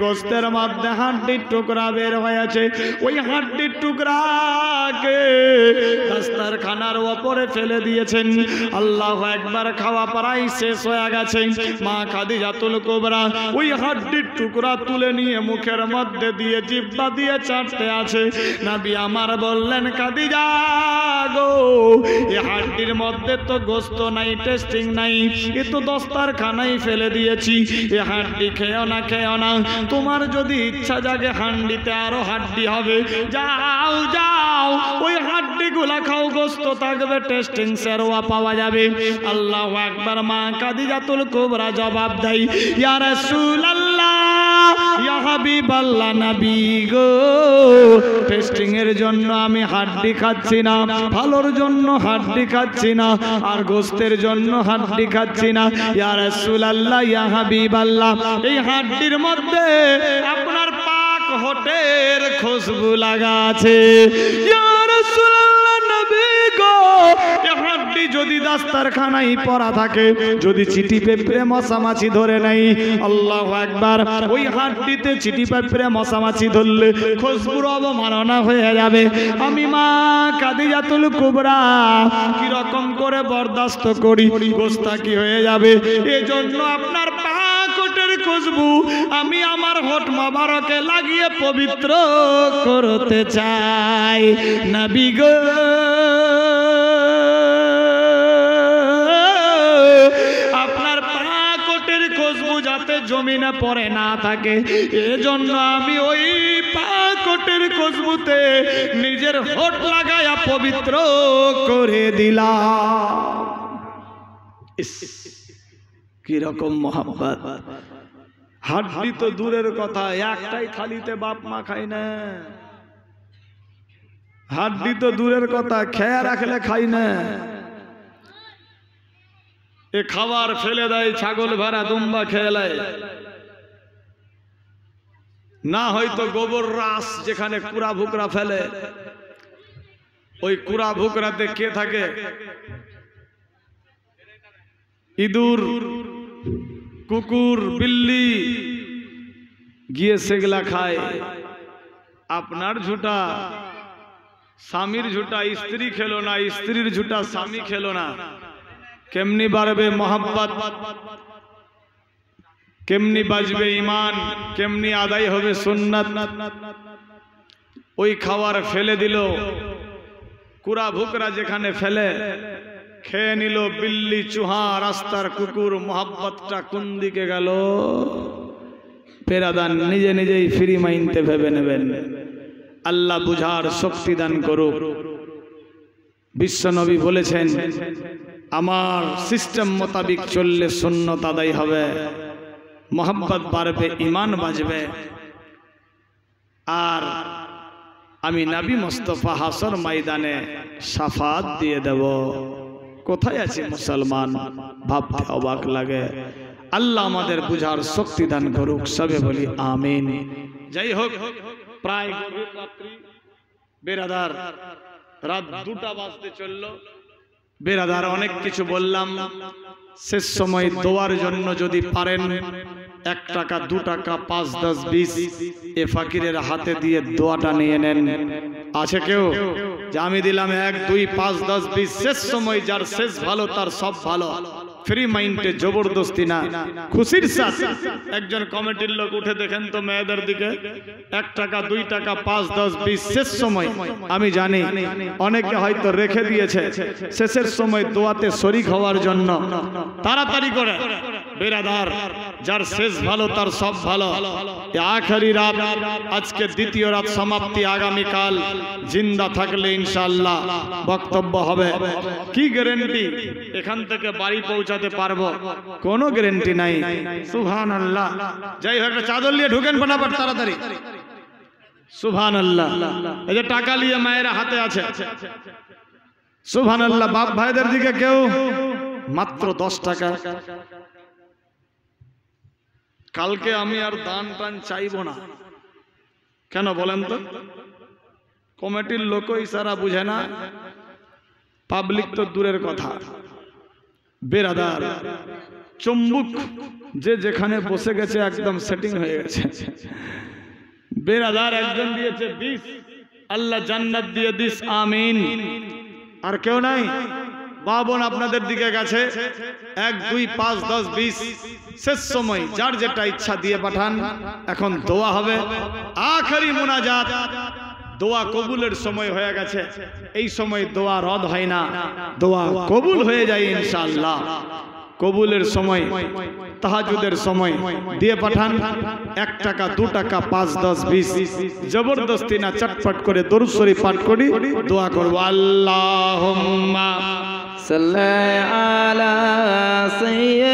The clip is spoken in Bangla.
গোস্তের মধ্যে হাড্ডির টুকরা বের হয়েছে, ওই হাড্ডির টুকরাকে দাস্তারখানার ওপরে ফেলে দিয়েছেন। আল্লাহু আকবার। খাওয়া প্রায় শেষ হয়ে গেছে। মা খাদিজাতুল কুবরা ওই হাড্ডির টুকরা তুলে নিয়ে মুখের মধ্যে দিয়ে জিহ্বা দিয়ে চাটতে আছে। নবী আমার বললেন, খাদিজা গো, এই হাড্ডির মধ্যে তো গোস্ত নাই, টেস্টিং নাই, এ তো দাস্তারখানায় ফেলে দিয়েছি। এই হাড্ডি খেও না, খেও না। তোমার যদি ইচ্ছা জাগে হান্ডিতে আরো হাড্ডি হবে, যাও যাও ওই হাড্ডি গুলা খাও, গোস্ত থাকবে, টেস্টিং সেরওয়া পাওয়া যাবে। আল্লাহু আকবার। মা খাদিজাতুল কুবরা জবাব দেয়, ইয়া রাসূলুল্লাহ, ইয়া হাবিবাল্লাহ, নবী গো, টেস্টিং এর জন্য আমি হাড্ডি খাচ্ছি না, ভালোর জন্য হাড্ডি খাচ্ছি না, আর গোস্তের জন্য হাড্ডি খাচ্ছি না। ইয়া রাসূলুল্লাহ, ইয়া হাবিবাল্লাহ, এই হাড্ডির মধ্যে আপনার পাক হোটের খুশবু লাগা আছে। ইয়া রাসূলুল্লাহ, নবী গো, এই হাড্ডি যদি দাস্তারখানায় পড়া থাকে, যদি চিঠি পেপড়ে মশামাছি ধরে নাই, আল্লাহু আকবার, ওই হাড্ডিতে চিঠি পেপড়ে মশামাছি ধরলে খুশবুর অবমাননা হয়ে যাবে। আমি মা খাদিজাতুল কুবরা কি রকম করে বরদাস্ত করি, গোস্তা কি হয়ে যাবে। এজন্য আপনার পাকটের খুশবু আমি আমার হোঠ মোবারকে লাগিয়ে পবিত্র করতে চাই। নবী গো, আপনার পাকটের খুশবু যাতে জমিনে পড়ে না থাকে, এজন্য আমি ওই পাকটের খুশবুতে নিজের হোঠ লাগায়া পবিত্র করে দিলাম। কি রকম মোহাব্বত। হাড্ডি তো দূরের কথা, একটাই থালিতে বাপ মা খাই না। হাড্ডি তো দূরের কথা, খেয়ে রাখলে খাই না। এ খাবার ফেলে দেয়, ছাগল ভেড়া দুম্বা খেয়ে নেয়, না হয়তো গোবর রাস যেখানে কুড়া ভুকরা ফেলে, ওই কুড়া ভুকরাতে কে থাকে? ইঁদুর, কুকুর, বিল্লি গিয়ে সেগুলা খায়। আপনার ঝুটা স্বামীর ঝুটা স্ত্রী খেলো না, স্ত্রীর ঝুটা স্বামী খেলো না, কেমনি বাড়বে মোহাব্বত, কেমনি বাজবে ঈমান, কেমনি আদায় হবে সুন্নাত। ওই খাবার ফেলে দিল, কুড়া ভুকরা যেখানে ফেলে খেয়ে নিল, বিল্লি, চুহা, রাস্তার কুকুর, মোহাব্বতটা কোন দিকে গেল? পেরাদান নিজে নিজেই ফ্রি মাইন্ডে ভেবে নেবেন। আল্লাহ বুঝার শক্তি দান করুক। বিশ্বনবী বলেছেন, আমার সিস্টেম মোতাবিক চললে সুন্নত আদায় হবে, মোহাব্বত বাড়বে, ঈমান বাজবে, আর আমি নবী মুস্তাফা হাসর ময়দানে শাফাত দিয়ে দেব। কোথায় আছে মুসলমান? ভাবতে অবাক লাগে। আল্লাহ আমাদের বুঝার শক্তি দান করুক, সবে বলি আমিন। যাই হোক, প্রায় বেরাদার রাত 2টা বাজতে চলল। বেরাদার অনেক কিছু বললাম, শেষ সময় দোয়ার জন্য যদি পারেন 1 টাকা, 2 টাকা, 5, 10, 20 এ ফাকিরের হাতে দিয়ে দোয়াটা নিয়ে নেন। আছে কেউ? যে আমি দিলাম 1, 2, 5, 10, 20, শেষ সময় যার শেষ ভালো তার সব ভালো, ফ্রি মাইন্ডে, জবরদস্তি না, খুশির সাথে। একজন কমিটির লোক উঠে দেখেন তো মেয়েদের দিকে, 1 টাকা, 2 টাকা, 5, 10, 20 শেষ সময়। আমি জানি অনেকে হয়তো রেখে দিয়েছে শেষের সময় দোয়াতে শরীক হওয়ার জন্য, তাড়াতাড়ি করে। বেরাদার, যার শেষ ভালো তার সব ভালো। আখেরি রাত, আজকে দ্বিতীয় রাত সমাপ্তি, আগামীকাল জিন্দা থাকলে ইনশাআল্লাহ বক্তব্য হবে। কি গ্যারান্টি এখান থেকে বাড়ি পৌঁছাতে পারবো? কোনো গ্যারান্টি নাই। সুবহানাল্লাহ। যাই হোক, একটা চাদর নিয়ে ঢুকেন ফটাফট, তাড়াতাড়ি। সুবহানাল্লাহ। এই যে টাকা নিয়ে মায়েরা হাতে আছে, সুবহানাল্লাহ। বাপ ভাইদের দিকে কেউ? মাত্র 10 টাকা। কালকে আমি আর দান টান চাইবো না। কেন বলেন তো? কমিটির লোক ইশারা বুঝে না, পাবলিক তো দূরের কথা। বেরাদার চুম্বুক যে যেখানে বসে গেছে একদম সেটিং হয়ে গেছে। বেরাদার একজন দিয়েছে 20, আল্লাহ জান্নাত দিয়ে দিস, আমিন। আর কেউ নাই? বাবন আপনাদের দিকে গেছে 1 2 5 10 20, শেষ সময় যার যেটা ইচ্ছা দিয়ে পাঠান। এখন দোয়া হবে, আখেরি মুনাজাত। দোয়া কবুলের সময় হয়ে গেছে। এই সময় দোয়া রদ হয় না, দোয়া কবুল হয়ে যায় ইনশাআল্লাহ। কবুলের সময়, তাহাজ্জুদের সময় দিয়ে পাঠান। 1 টাকা 2 টাকা 5 10 20, জবরদস্তি না, চটপট করে দরুদ শরীফ পাঠ করি, দোয়া করব। আল্লাহুম্মা সাল্লি আলা সাইয়্যিদ